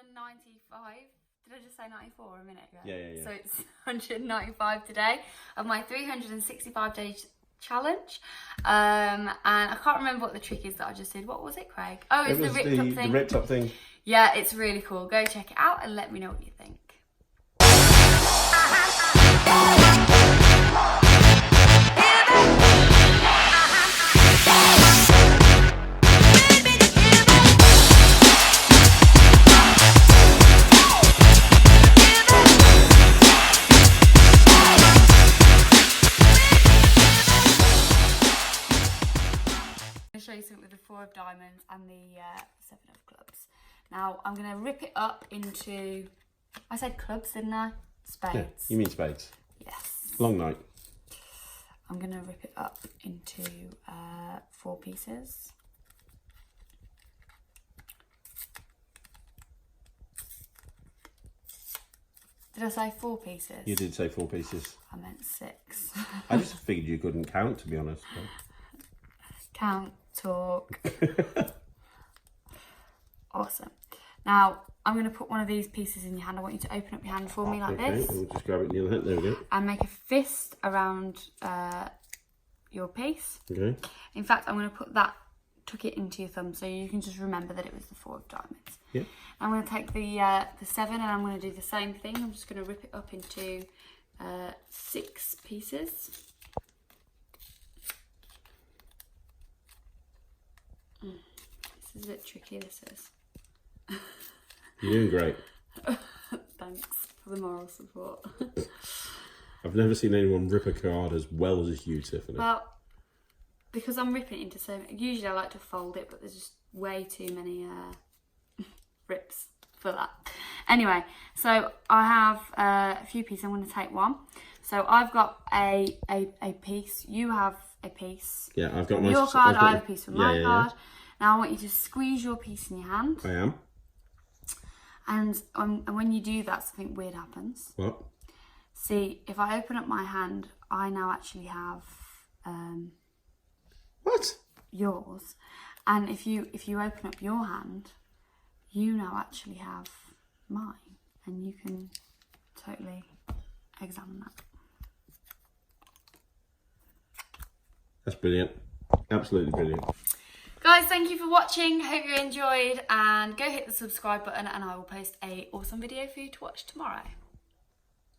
195. Did I just say 94 a minute ago? Yeah. So it's 195 today of my 365 days challenge. And I can't remember what the trick is that I just did. What was it, Craig? Oh, it's the ripped up thing. The ripped up thing. Yeah, it's really cool. Go check it out and let me know what you think. Show you something with the 4 of diamonds and the 7 of clubs. Now I'm going to rip it up into, I said clubs, didn't I? Spades. Yeah, you mean spades. Yes. Long night. I'm going to rip it up into 4 pieces. Did I say 4 pieces? You did say 4 pieces. I meant 6. I just figured you couldn't count, to be honest. Count, talk. Awesome. Now I'm going to put one of these pieces in your hand. I want you to open up your hand for me like this. We'll just grab it in the other hand. There we go. And make a fist around your piece. Okay. In fact, I'm going to put that, tuck it into your thumb so you can just remember that it was the 4 of diamonds. Yeah. I'm going to take the 7 and I'm going to do the same thing. I'm just going to rip it up into 6 pieces. This is a bit tricky, this is. You're doing great. Thanks for the moral support. I've never seen anyone rip a card as well as you, Tiffany. Well, because I'm ripping it into so many, usually I like to fold it, but there's just way too many rips for that. Anyway, so I have a few pieces. I'm going to take one. So I've got a piece. You have a piece. Yeah, I've got my your card. I have a piece from my card. Yeah. Now I want you to squeeze your piece in your hand. I am. And when you do that, something weird happens. What? See, if I open up my hand, I now actually have what? Yours. And if you open up your hand, you now actually have mine, and you can totally examine that. That's brilliant. Absolutely brilliant. Guys, thank you for watching. Hope you enjoyed, and go hit the subscribe button and I will post an awesome video for you to watch tomorrow.